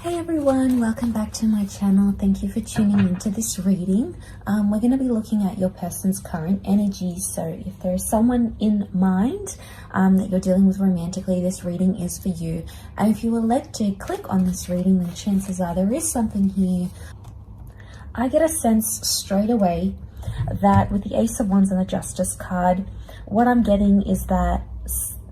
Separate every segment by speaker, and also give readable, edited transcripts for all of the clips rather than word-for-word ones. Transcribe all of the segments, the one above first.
Speaker 1: Hey everyone, welcome back to my channel. Thank you for tuning into this reading. We're going to be looking at your person's current energy. So if there is someone in mind that you're dealing with romantically, this reading is for you. And if you were led to click on this reading, then chances are there is something here. I get a sense straight away that with the Ace of Wands and the Justice card, what I'm getting is that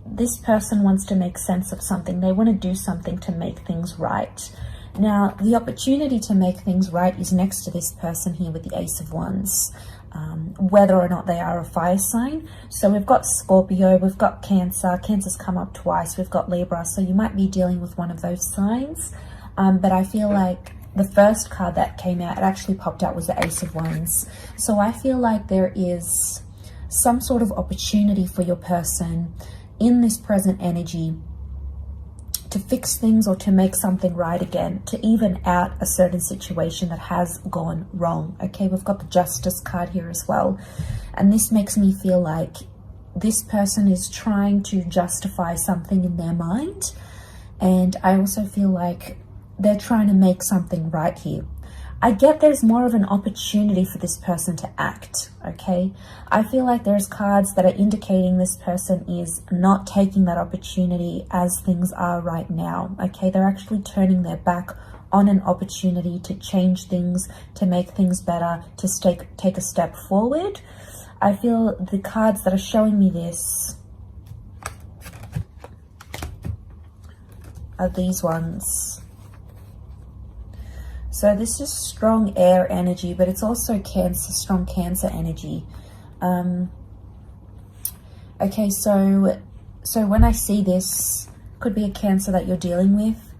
Speaker 1: this person wants to make sense of something. They want to do something to make things right. Now, the opportunity to make things right is next to this person here with the Ace of Wands, whether or not they are a fire sign. So we've got Scorpio, we've got Cancer. Cancer's come up twice. We've got Libra. So you might be dealing with one of those signs. But I feel like the first card that came out, it actually popped out, was the Ace of Wands. So I feel like there is some sort of opportunity for your person in this present energy to fix things or to make something right again, to even out a certain situation that has gone wrong. Okay, we've got the Justice card here as well. And this makes me feel like this person is trying to justify something in their mind. And I also feel like they're trying to make something right here. I get there's more of an opportunity for this person to act, okay? I feel like there's cards that are indicating this person is not taking that opportunity as things are right now, okay? They're actually turning their back on an opportunity to change things, to make things better, to take a step forward. I feel the cards that are showing me this are these ones. So this is strong air energy, but it's also Cancer, strong Cancer energy. Okay, so when I see this, could be a Cancer that you're dealing with.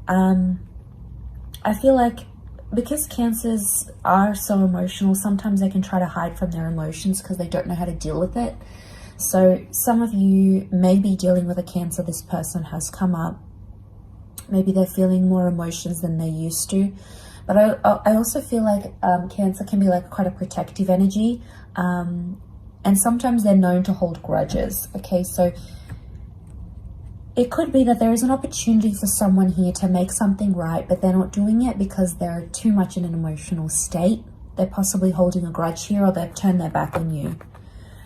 Speaker 1: I feel like because Cancers are so emotional, sometimes they can try to hide from their emotions because they don't know how to deal with it. So some of you may be dealing with a Cancer. This person has come up. Maybe they're feeling more emotions than they used to. But I also feel like Cancer can be like quite a protective energy. And sometimes they're known to hold grudges. Okay, so it could be that there is an opportunity for someone here to make something right, but they're not doing it because they're too much in an emotional state. They're possibly holding a grudge here, or they've turned their back on you.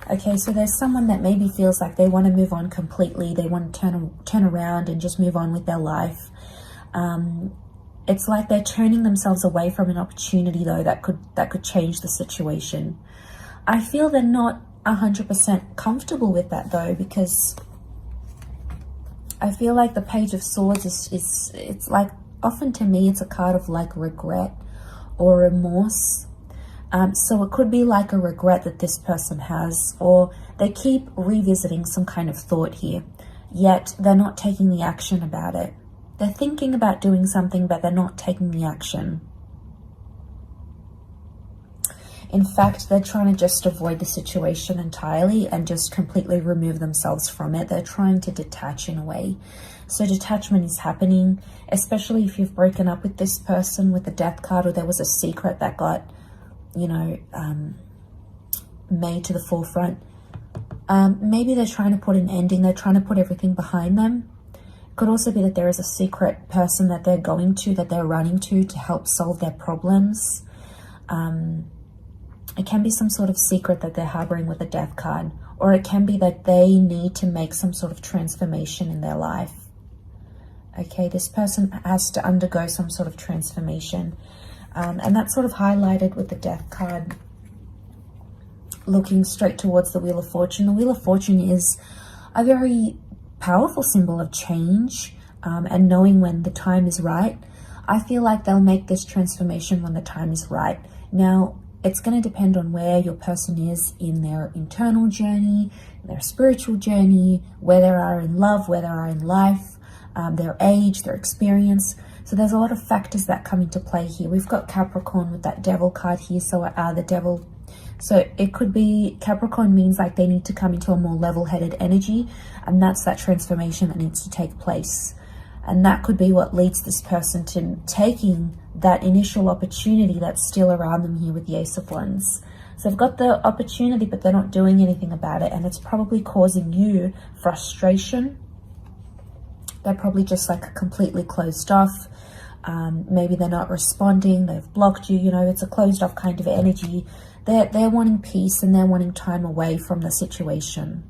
Speaker 1: Okay, so there's someone that maybe feels like they want to move on completely. They want to turn around and just move on with their life. It's like they're turning themselves away from an opportunity, though, that could change the situation. I feel they're not 100% comfortable with that, though, because I feel like the Page of Swords it's like, often to me, it's a card of like regret or remorse. So it could be like a regret that this person has, or they keep revisiting some kind of thought here, yet they're not taking the action about it. They're thinking about doing something, but they're not taking the action. In fact, they're trying to just avoid the situation entirely and just completely remove themselves from it. They're trying to detach in a way. So detachment is happening, especially if you've broken up with this person with the Death card, or there was a secret that got, you know, made to the forefront. Maybe they're trying to put an ending. They're trying to put everything behind them. Could also be that there is a secret person that they're going to, that they're running to help solve their problems. It can be some sort of secret that they're harboring with the Death card, or it can be that they need to make some sort of transformation in their life. Okay, this person has to undergo some sort of transformation. And that's sort of highlighted with the Death card, looking straight towards the Wheel of Fortune. The Wheel of Fortune is a very powerful symbol of change and knowing when the time is right. I feel like they'll make this transformation when the time is right. Now, it's going to depend on where your person is in their internal journey, their spiritual journey, where they are in love, where they are in life, their age, their experience. So there's a lot of factors that come into play here. We've got Capricorn with that Devil card here, so the Devil. So it could be, Capricorn means like they need to come into a more level-headed energy, and that's that transformation that needs to take place. And that could be what leads this person to taking that initial opportunity that's still around them here with the Ace of Wands. So they've got the opportunity, but they're not doing anything about it, and it's probably causing you frustration. They're probably just like completely closed off. Maybe they're not responding, they've blocked you, you know, it's a closed off kind of energy. They're wanting peace and they're wanting time away from the situation.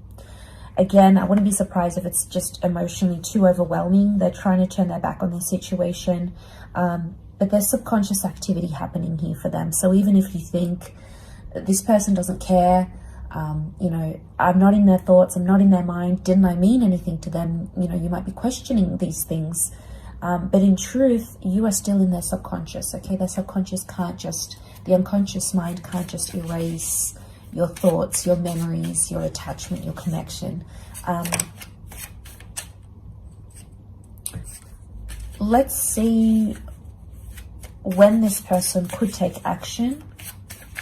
Speaker 1: Again, I wouldn't be surprised if it's just emotionally too overwhelming. They're trying to turn their back on their situation. But there's subconscious activity happening here for them. So even if you think this person doesn't care, you know, I'm not in their thoughts, I'm not in their mind, didn't I mean anything to them? You know, you might be questioning these things. But in truth, you are still in their subconscious, okay? Their subconscious can't just, the unconscious mind can't just erase your thoughts, your memories, your attachment, your connection. Let's see when this person could take action,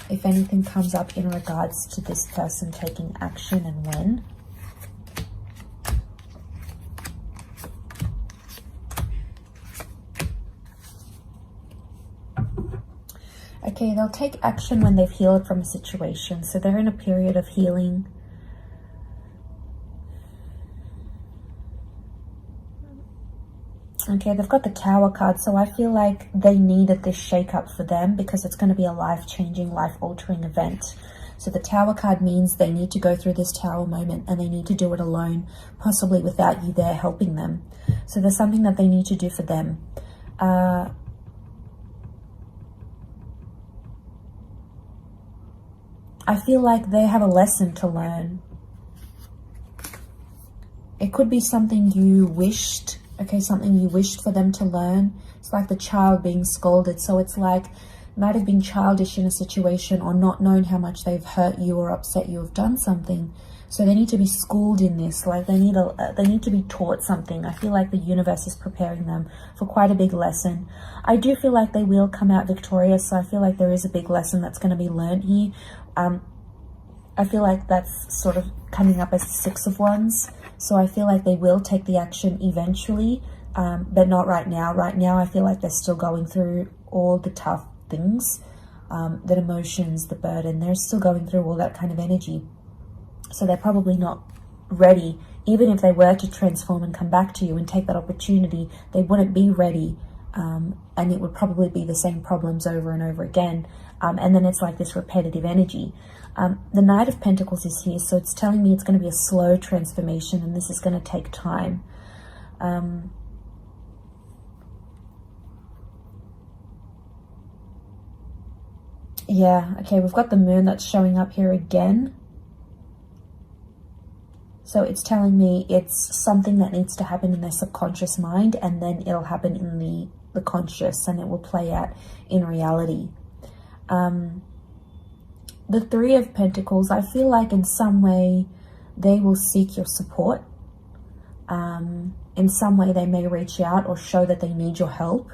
Speaker 1: if anything comes up in regards to this person taking action, and when. Okay, they'll take action when they've healed from a situation. So they're in a period of healing. Okay, they've got the Tower card. So I feel like they needed this shake-up for them because it's going to be a life-changing, life-altering event. So the Tower card means they need to go through this Tower moment and they need to do it alone, possibly without you there helping them. So there's something that they need to do for them. I feel like they have a lesson to learn. It could be something you wished, okay, something you wished for them to learn. It's like the child being scolded. So it's like, might have been childish in a situation or not known how much they've hurt you or upset you, have done something. So they need to be schooled in this, like they need to be taught something. I feel like the universe is preparing them for quite a big lesson. I do feel like they will come out victorious, so I feel like there is a big lesson that's going to be learned here. I feel like that's sort of coming up as the Six of Wands. So I feel like they will take the action eventually, but not right now. Right now, I feel like they're still going through all the tough things, the emotions, the burden. They're still going through all that kind of energy. So they're probably not ready. Even if they were to transform and come back to you and take that opportunity, they wouldn't be ready. And it would probably be the same problems over and over again. And then it's like this repetitive energy. The Knight of Pentacles is here, so it's telling me it's going to be a slow transformation and this is going to take time. Yeah, okay, we've got the Moon that's showing up here again. So it's telling me it's something that needs to happen in their subconscious mind, and then it'll happen in the conscious, and it will play out in reality. The Three of Pentacles, I feel like in some way they will seek your support. In some way they may reach out or show that they need your help.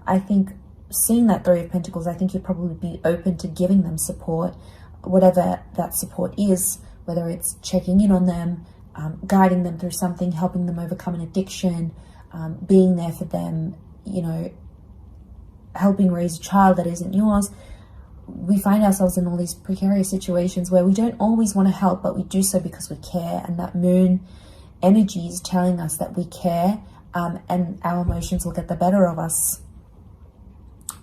Speaker 1: I think seeing that Three of Pentacles, I think you'd probably be open to giving them support, whatever that support is, whether it's checking in on them, guiding them through something, helping them overcome an addiction, being there for them, you know, helping raise a child that isn't yours. We find ourselves in all these precarious situations where we don't always want to help, but we do so because we care. And that Moon energy is telling us that we care, and our emotions will get the better of us.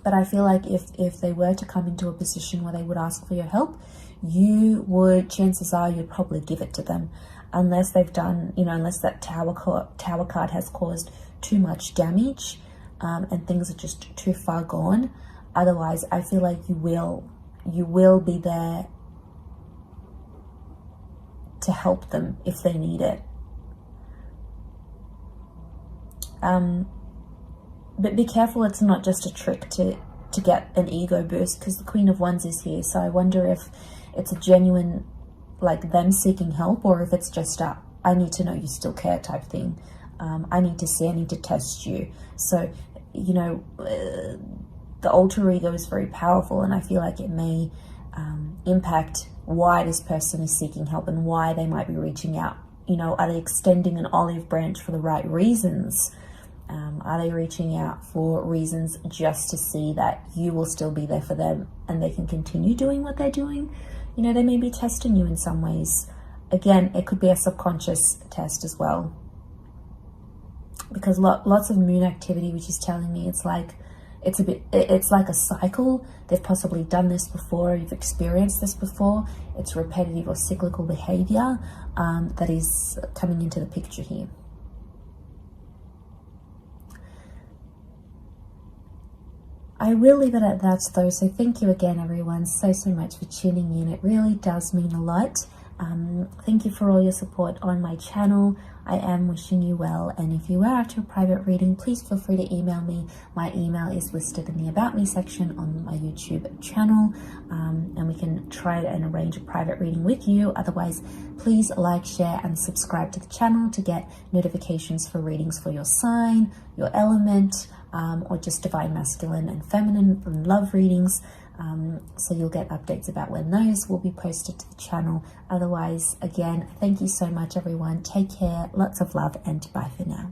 Speaker 1: But I feel like if they were to come into a position where they would ask for your help, you would, chances are you'd probably give it to them, unless they've done, you know, unless that Tower card has caused too much damage, and things are just too far gone. Otherwise, I feel like you will be there to help them if they need it. But be careful, it's not just a trick to get an ego boost, because the Queen of Wands is here. So I wonder if it's a genuine, like, them seeking help, or if it's just a, I need to know you still care type thing. I need to see, I need to test you. So, you know, the alter ego is very powerful, and I feel like it may impact why this person is seeking help and why they might be reaching out. You know, are they extending an olive branch for the right reasons? Are they reaching out for reasons just to see that you will still be there for them and they can continue doing what they're doing? You know, they may be testing you in some ways. Again, it could be a subconscious test as well. because lots of moon activity, which is telling me it's like a cycle. They've possibly done this before, you've experienced this before. It's repetitive or cyclical behavior that is coming into the picture here. I will leave it at that though, so thank you again everyone so much for tuning in. It really does mean a lot. Thank you for all your support on my channel. I am wishing you well, and if you are after a private reading, please feel free to email me. My email is listed in the About Me section on my YouTube channel, and we can try and arrange a private reading with you. Otherwise, please like, share and subscribe to the channel to get notifications for readings for your sign, your element, or just divine masculine and feminine and love readings. So you'll get updates about when those will be posted to the channel. Otherwise, again, thank you so much everyone. Take care, lots of love, and bye for now.